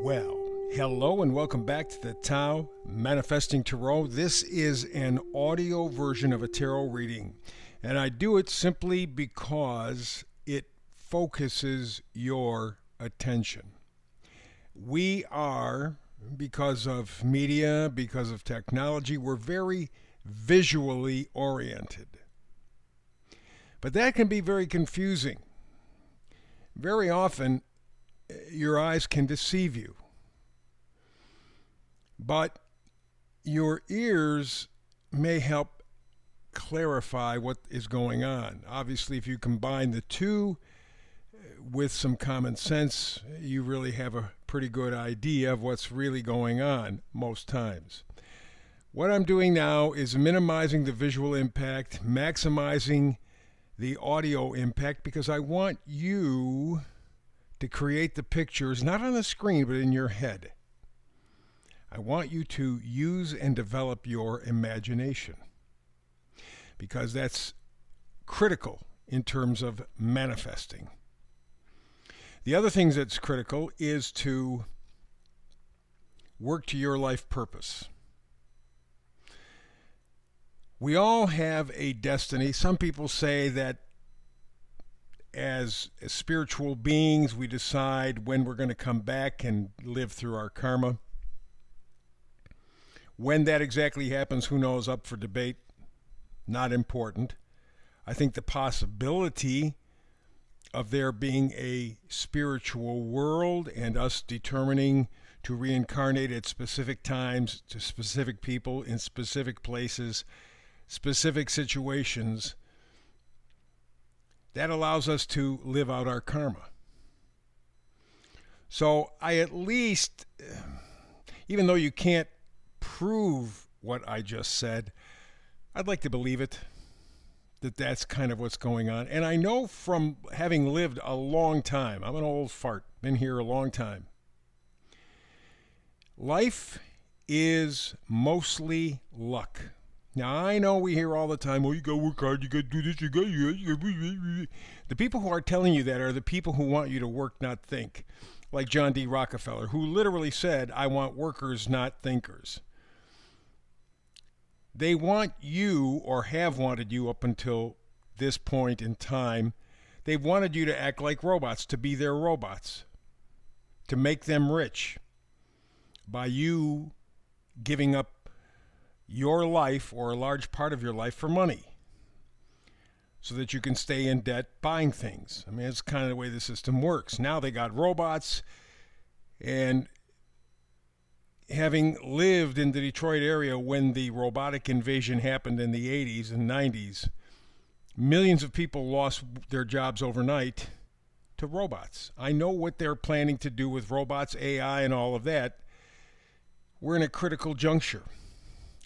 Well, hello and welcome back to the Tao Manifesting Tarot. This is an audio version of a tarot reading, and I do it simply because it focuses your attention. We are, because of media, because of technology, we're very visually oriented. But that can be very confusing. Very often, your eyes can deceive you. But your ears may help clarify what is going on. Obviously, if you combine the two with some common sense, you really have a pretty good idea of what's really going on most times. What I'm doing now is minimizing the visual impact, maximizing the audio impact, because I want you to create the pictures, not on the screen, but in your head. I want you to use and develop your imagination, because that's critical in terms of manifesting. The other thing that's critical is to work to your life purpose. We all have a destiny. Some people say that as spiritual beings, we decide when we're going to come back and live through our karma. When that exactly happens, who knows, up for debate. Not important. I think the possibility of there being a spiritual world and us determining to reincarnate at specific times to specific people in specific places, specific situations, that allows us to live out our karma. So I at least, even though you can't prove what I just said, I'd like to believe it, that that's kind of what's going on. And I know from having lived a long time, I'm an old fart, been here a long time, life is mostly luck. Now, I know we hear all the time, you got to work hard, you got to do this, you got to... The people who are telling you that are the people who want you to work, not think. Like John D. Rockefeller, who literally said, I want workers, not thinkers. They want you, or have wanted you up until this point in time, they've wanted you to act like robots, to be their robots, to make them rich by you giving up your life, or a large part of your life, for money, so that you can stay in debt buying things. I mean, it's kind of the way the system works. Now they got robots, and having lived in the Detroit area when the robotic invasion happened in the 80s and 90s, millions of people lost their jobs overnight to robots. I know what they're planning to do with robots, AI, and all of that. We're in a critical juncture.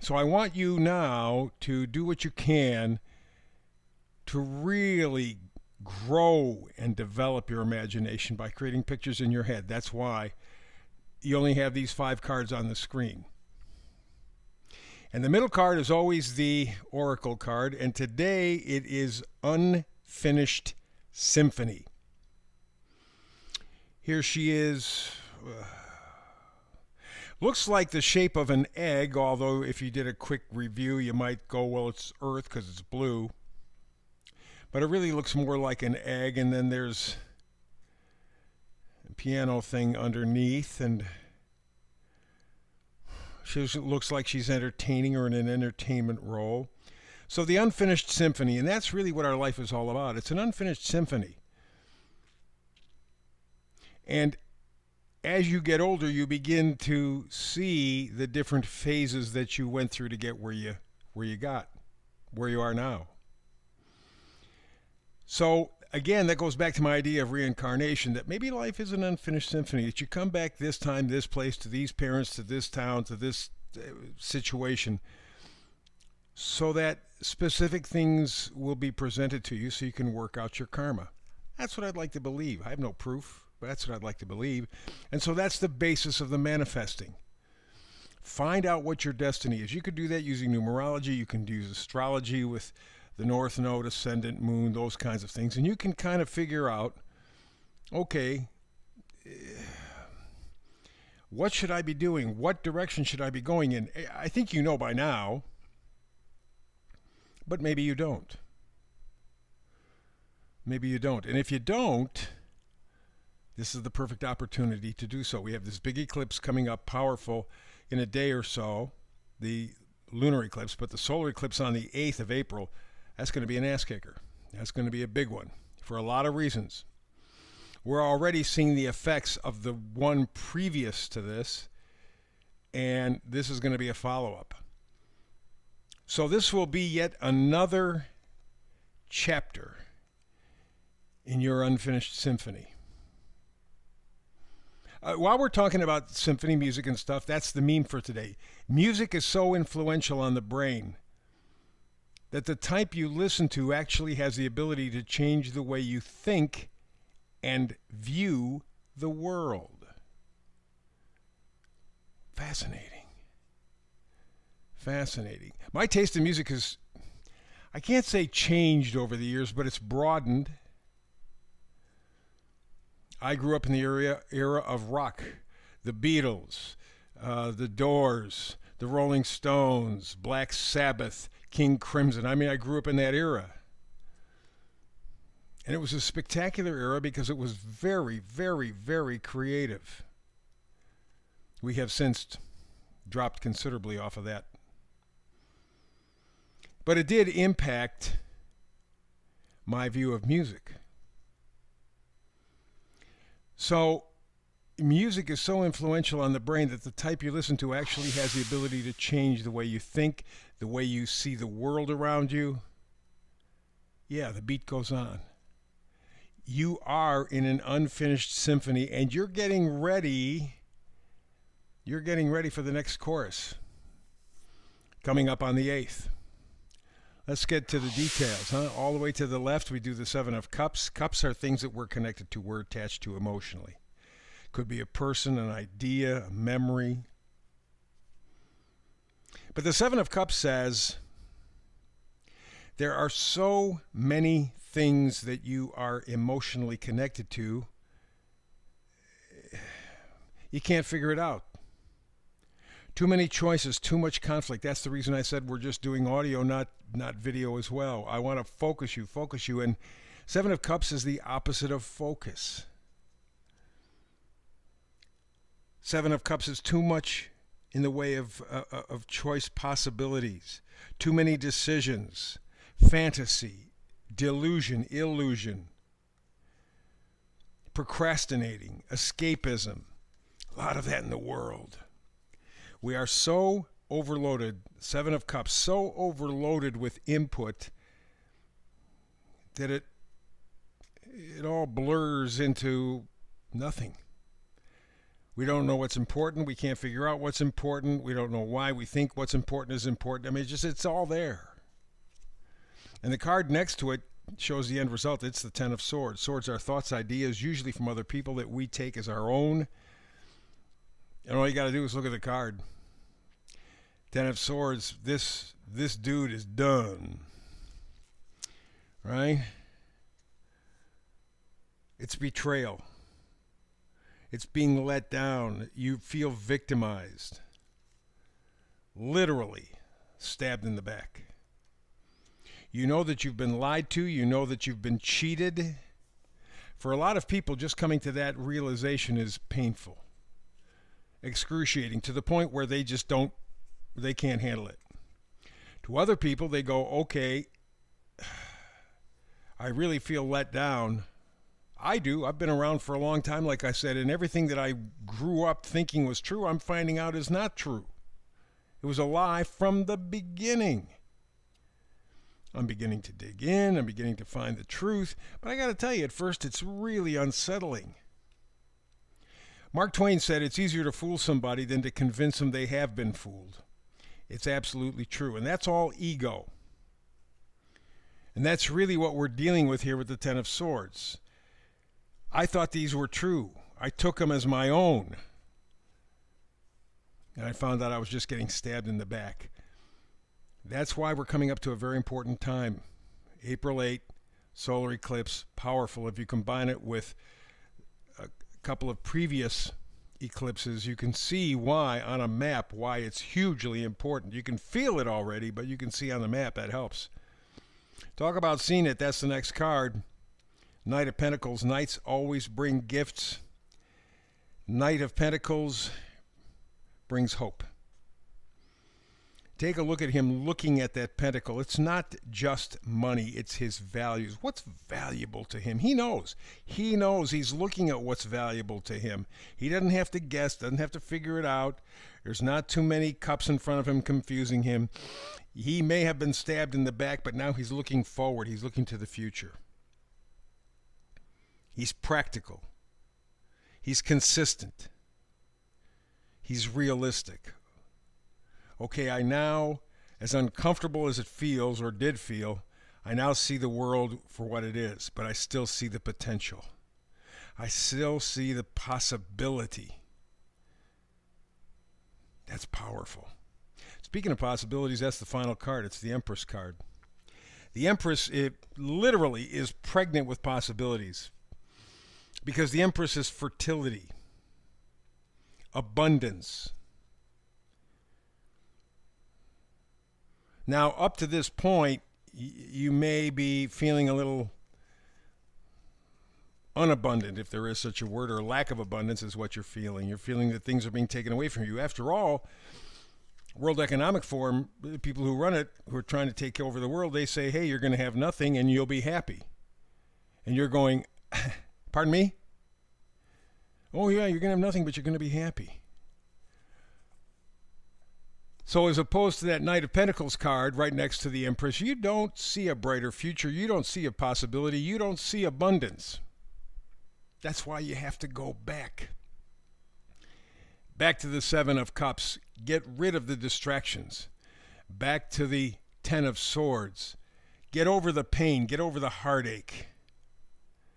So I want you now to do what you can to really grow and develop your imagination by creating pictures in your head. That's why you only have these 5 cards on the screen. And the middle card is always the Oracle card, and today it is Unfinished Symphony. Here she is. Looks like the shape of an egg, although if you did a quick review, you might go, well, it's Earth because it's blue. But it really looks more like an egg, and then there's a piano thing underneath, and she looks like she's entertaining or in an entertainment role. So the Unfinished Symphony, and that's really what our life is all about. It's an unfinished symphony. And as you get older, you begin to see the different phases that you went through to get where you are now. So again, that goes back to my idea of reincarnation, that maybe life is an unfinished symphony, that you come back this time, this place, to these parents, to this town, to this situation, so that specific things will be presented to you so you can work out your karma. That's what I'd like to believe. I have no proof. That's what I'd like to believe. And so that's the basis of the manifesting. Find out what your destiny is. You could do that using numerology. You can use astrology with the North Node, ascendant, moon, those kinds of things. And you can kind of figure out, okay, What should I be doing? What direction should I be going in? I think you know by now, but maybe you don't. Maybe you don't. And if you don't, this is the perfect opportunity to do so. We have this big eclipse coming up, powerful, in a day or so, the lunar eclipse, but the solar eclipse on the 8th of April, that's going to be an ass kicker. That's going to be a big one for a lot of reasons. We're already seeing the effects of the one previous to this, and this is going to be a follow-up. So this will be yet another chapter in your unfinished symphony. While we're talking about symphony music and stuff, that's the meme for today. Music is so influential on the brain that the type you listen to actually has the ability to change the way you think and view the world. Fascinating. Fascinating. My taste in music has, I can't say changed over the years, but it's broadened. I grew up in the era of rock, the Beatles, the Doors, the Rolling Stones, Black Sabbath, King Crimson. I mean, I grew up in that era. And it was a spectacular era because it was very, very, very creative. We have since dropped considerably off of that. But it did impact my view of music. So, music is so influential on the brain that the type you listen to actually has the ability to change the way you think, the way you see the world around you. Yeah, the beat goes on. You are in an unfinished symphony, and you're getting ready. You're getting ready for the next chorus coming up on the 8th. Let's get to the details, huh? All the way to the left, we do the 7 of Cups. Cups are things that we're connected to, we're attached to emotionally. Could be a person, an idea, a memory. But the 7 of Cups says, there are so many things that you are emotionally connected to, you can't figure it out. Too many choices, too much conflict. That's the reason I said we're just doing audio, not video as well. I want to focus you. And 7 of Cups is the opposite of focus. 7 of Cups is too much in the way of choice possibilities. Too many decisions. Fantasy. Delusion. Illusion. Procrastinating. Escapism. A lot of that in the world. We are so overloaded, 7 of Cups, so overloaded with input that it all blurs into nothing. We don't know what's important. We can't figure out what's important. We don't know why we think what's important is important. I mean, it's all there. And the card next to it shows the end result. It's the 10 of Swords. Swords are thoughts, ideas, usually from other people that we take as our own. And all you got to do is look at the card. 10 of Swords, this dude is done. Right? It's betrayal. It's being let down. You feel victimized. Literally stabbed in the back. You know that you've been lied to. You know that you've been cheated. For a lot of people, just coming to that realization is painful. Excruciating, to the point where they can't handle it. To other people, they go, okay, I really feel let down. I do. I've been around for a long time, like I said, and everything that I grew up thinking was true, I'm finding out is not true. It was a lie from the beginning. I'm beginning to dig in. I'm beginning to find the truth. But I got to tell you, at first, it's really unsettling. Mark Twain said it's easier to fool somebody than to convince them they have been fooled. It's absolutely true. And that's all ego. And that's really what we're dealing with here with the 10 of Swords. I thought these were true. I took them as my own. And I found out I was just getting stabbed in the back. That's why we're coming up to a very important time. April 8, solar eclipse, powerful. If you combine it with a couple of previous eclipses, you can see why on a map, why it's hugely important. You can feel it already, but you can see on the map. That helps. Talk about seeing it. That's the next card. Knight of Pentacles. Knights always bring gifts. Knight of Pentacles brings hope. Take a look at him looking at that pentacle. It's not just money, it's his values. What's valuable to him? He knows. He knows he's looking at what's valuable to him. He doesn't have to guess, doesn't have to figure it out. There's not too many cups in front of him confusing him. He may have been stabbed in the back, but now he's looking forward. He's looking to the future. He's practical. He's consistent. He's realistic. Okay, I now, as uncomfortable as it feels or did feel, I now see the world for what it is, but I still see the potential. I still see the possibility. That's powerful. Speaking of possibilities, that's the final card. It's the Empress card. The Empress, it literally is pregnant with possibilities because the Empress is fertility, abundance. Now, up to this point, you may be feeling a little unabundant, if there is such a word, or lack of abundance is what you're feeling. You're feeling that things are being taken away from you. After all, World Economic Forum, the people who run it, who are trying to take over the world, they say, hey, you're going to have nothing and you'll be happy. And you're going, pardon me? Oh, yeah, you're going to have nothing, but you're going to be happy. So as opposed to that Knight of Pentacles card right next to the Empress, you don't see a brighter future. You don't see a possibility. You don't see abundance. That's why you have to go back. Back to the Seven of Cups. Get rid of the distractions. Back to the Ten of Swords. Get over the pain. Get over the heartache.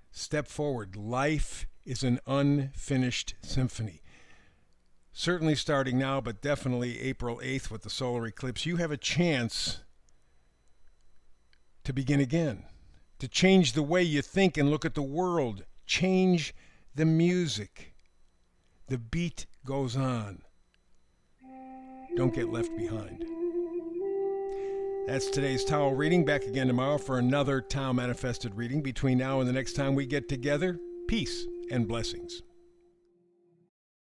Step forward. Life is an unfinished symphony. Certainly starting now, but definitely April 8th with the solar eclipse, you have a chance to begin again, to change the way you think and look at the world. Change the music. The beat goes on. Don't get left behind. That's today's Tao reading. Back again tomorrow for another Tao Manifested reading. Between now and the next time we get together, peace and blessings.